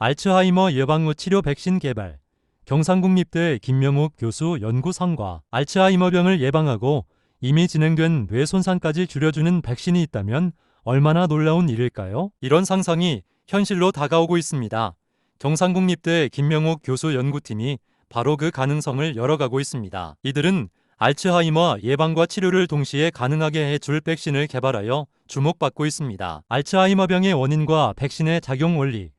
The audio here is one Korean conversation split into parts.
알츠하이머 예방 후 치료 백신 개발. 경상국립대 김명욱 교수 연구 성과. 알츠하이머병을 예방하고 이미 진행된 뇌 손상까지 줄여주는 백신이 있다면 얼마나 놀라운 일일까요? 이런 상상이 현실로 다가오고 있습니다. 경상국립대 김명욱 교수 연구팀이 바로 그 가능성을 열어가고 있습니다. 이들은 알츠하이머 예방과 치료를 동시에 가능하게 해줄 백신을 개발하여 주목받고 있습니다. 알츠하이머병의 원인과 백신의 작용 원리.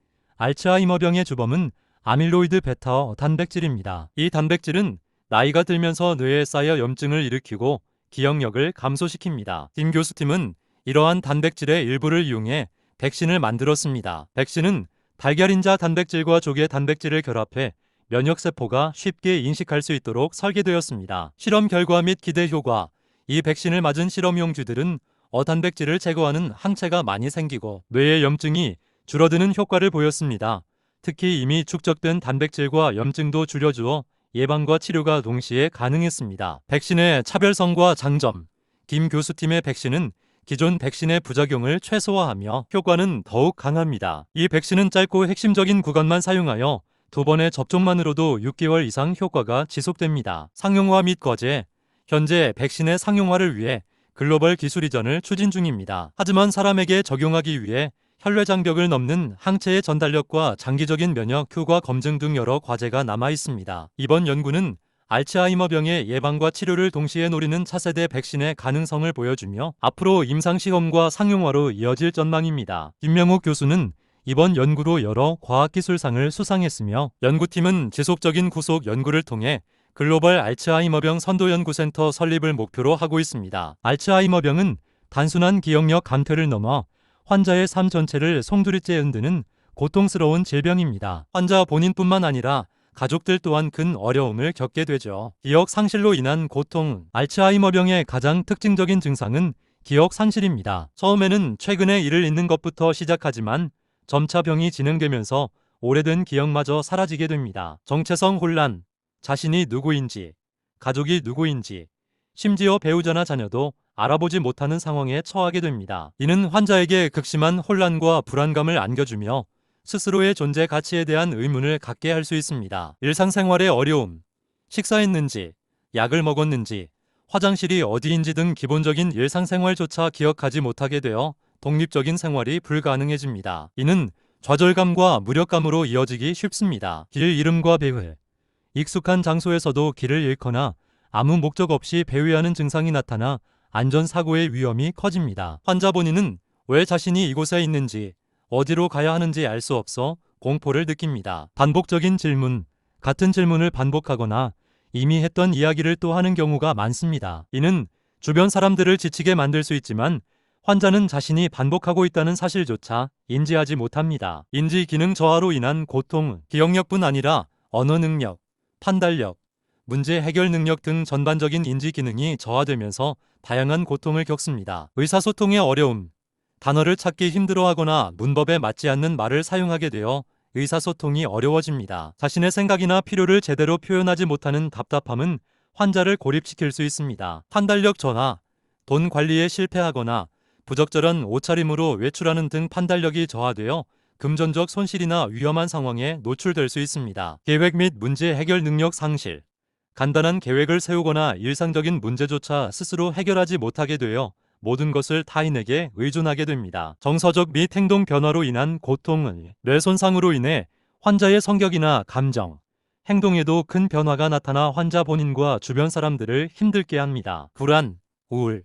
알츠하이머병의 주범은 아밀로이드 베타 단백질입니다. 이 단백질은 나이가 들면서 뇌에 쌓여 염증을 일으키고 기억력을 감소시킵니다. 김 교수팀은 이러한 단백질의 일부를 이용해 백신을 만들었습니다. 백신은 달걀인자 단백질과 조개 단백질을 결합해 면역세포가 쉽게 인식할 수 있도록 설계되었습니다. 실험 결과 및 기대 효과. 이 백신을 맞은 실험용 쥐들은 어단백질을 제거하는 항체가 많이 생기고 뇌의 염증이 줄어드는 효과를 보였습니다. 특히 이미 축적된 단백질과 염증도 줄여주어 예방과 치료가 동시에 가능했습니다. 백신의 차별성과 장점. 김 교수팀의 백신은 기존 백신의 부작용을 최소화하며 효과는 더욱 강합니다. 이 백신은 짧고 핵심적인 구간만 사용하여 2번의 접종만으로도 6개월 이상 효과가 지속됩니다. 상용화 및 과제. 현재 백신의 상용화를 위해 글로벌 기술 이전을 추진 중입니다. 하지만 사람에게 적용하기 위해 혈뇌장벽을 넘는 항체의 전달력과 장기적인 면역 효과 검증 등 여러 과제가 남아 있습니다. 이번 연구는 알츠하이머병의 예방과 치료를 동시에 노리는 차세대 백신의 가능성을 보여주며 앞으로 임상시험과 상용화로 이어질 전망입니다. 김명욱 교수는 이번 연구로 여러 과학기술상을 수상했으며 연구팀은 지속적인 후속 연구를 통해 글로벌 알츠하이머병 선도연구센터 설립을 목표로 하고 있습니다. 알츠하이머병은 단순한 기억력 감퇴를 넘어 환자의 삶 전체를 송두리째 흔드는 고통스러운 질병입니다. 환자 본인뿐만 아니라 가족들 또한 큰 어려움을 겪게 되죠. 기억 상실로 인한 고통. 알츠하이머병의 가장 특징적인 증상은 기억 상실입니다. 처음에는 최근에 일을 잊는 것부터 시작하지만 점차 병이 진행되면서 오래된 기억마저 사라지게 됩니다. 정체성 혼란. 자신이 누구인지, 가족이 누구인지, 심지어 배우자나 자녀도 알아보지 못하는 상황에 처하게 됩니다. 이는 환자에게 극심한 혼란과 불안감을 안겨주며 스스로의 존재 가치에 대한 의문을 갖게 할 수 있습니다. 일상생활의 어려움. 식사했는지, 약을 먹었는지, 화장실이 어디인지 등 기본적인 일상생활조차 기억하지 못하게 되어 독립적인 생활이 불가능해집니다. 이는 좌절감과 무력감으로 이어지기 쉽습니다. 길 이름과 배회. 익숙한 장소에서도 길을 잃거나 아무 목적 없이 배회하는 증상이 나타나 안전사고의 위험이 커집니다. 환자 본인은 왜 자신이 이곳에 있는지, 어디로 가야 하는지 알 수 없어 공포를 느낍니다. 반복적인 질문. 같은 질문을 반복하거나 이미 했던 이야기를 또 하는 경우가 많습니다. 이는 주변 사람들을 지치게 만들 수 있지만 환자는 자신이 반복하고 있다는 사실조차 인지하지 못합니다. 인지 기능 저하로 인한 고통. 기억력뿐 아니라 언어 능력, 판단력, 문제 해결 능력 등 전반적인 인지 기능이 저하되면서 다양한 고통을 겪습니다. 의사소통의 어려움. 단어를 찾기 힘들어하거나 문법에 맞지 않는 말을 사용하게 되어 의사소통이 어려워집니다. 자신의 생각이나 필요를 제대로 표현하지 못하는 답답함은 환자를 고립시킬 수 있습니다. 판단력 저하. 돈 관리에 실패하거나 부적절한 옷차림으로 외출하는 등 판단력이 저하되어 금전적 손실이나 위험한 상황에 노출될 수 있습니다. 계획 및 문제 해결 능력 상실. 간단한 계획을 세우거나 일상적인 문제조차 스스로 해결하지 못하게 되어 모든 것을 타인에게 의존하게 됩니다. 정서적 및 행동 변화로 인한 고통은 뇌 손상으로 인해 환자의 성격이나 감정, 행동에도 큰 변화가 나타나 환자 본인과 주변 사람들을 힘들게 합니다. 불안, 우울,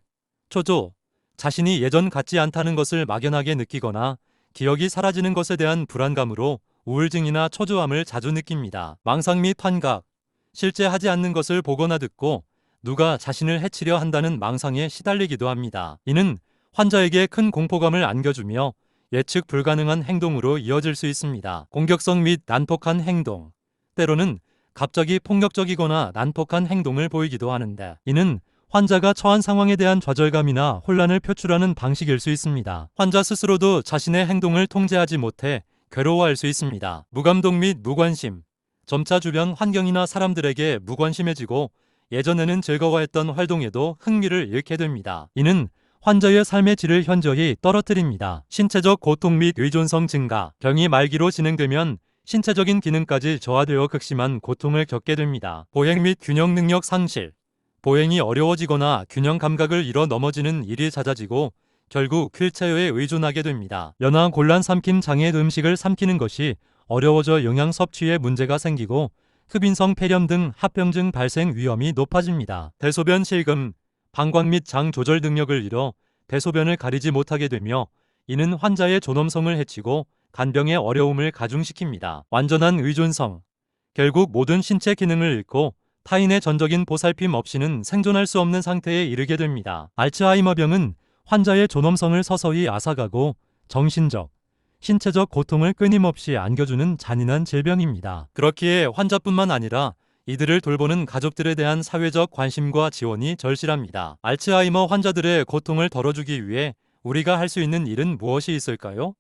초조. 자신이 예전 같지 않다는 것을 막연하게 느끼거나 기억이 사라지는 것에 대한 불안감으로 우울증이나 초조함을 자주 느낍니다. 망상 및 환각. 실제 하지 않는 것을 보거나 듣고 누가 자신을 해치려 한다는 망상에 시달리기도 합니다. 이는 환자에게 큰 공포감을 안겨주며 예측 불가능한 행동으로 이어질 수 있습니다. 공격성 및 난폭한 행동. 때로는 갑자기 폭력적이거나 난폭한 행동을 보이기도 하는데 이는 환자가 처한 상황에 대한 좌절감이나 혼란을 표출하는 방식일 수 있습니다. 환자 스스로도 자신의 행동을 통제하지 못해 괴로워할 수 있습니다. 무감동 및 무관심. 점차 주변 환경이나 사람들에게 무관심해지고 예전에는 즐거워했던 활동에도 흥미를 잃게 됩니다. 이는 환자의 삶의 질을 현저히 떨어뜨립니다. 신체적 고통 및 의존성 증가, 병이 말기로 진행되면 신체적인 기능까지 저하되어 극심한 고통을 겪게 됩니다. 보행 및 균형 능력 상실, 보행이 어려워지거나 균형 감각을 잃어 넘어지는 일이 잦아지고 결국 휠체어에 의존하게 됩니다. 연하 곤란 삼킴 장애 음식을 삼키는 것이 어려워져 영양 섭취에 문제가 생기고 흡인성 폐렴 등 합병증 발생 위험이 높아집니다. 대소변 실금, 방광 및 장 조절 능력을 잃어 대소변을 가리지 못하게 되며 이는 환자의 존엄성을 해치고 간병의 어려움을 가중시킵니다. 완전한 의존성, 결국 모든 신체 기능을 잃고 타인의 전적인 보살핌 없이는 생존할 수 없는 상태에 이르게 됩니다. 알츠하이머병은 환자의 존엄성을 서서히 앗아가고 정신적, 신체적 고통을 끊임없이 안겨주는 잔인한 질병입니다. 그렇기에 환자뿐만 아니라 이들을 돌보는 가족들에 대한 사회적 관심과 지원이 절실합니다. 알츠하이머 환자들의 고통을 덜어주기 위해 우리가 할 수 있는 일은 무엇이 있을까요?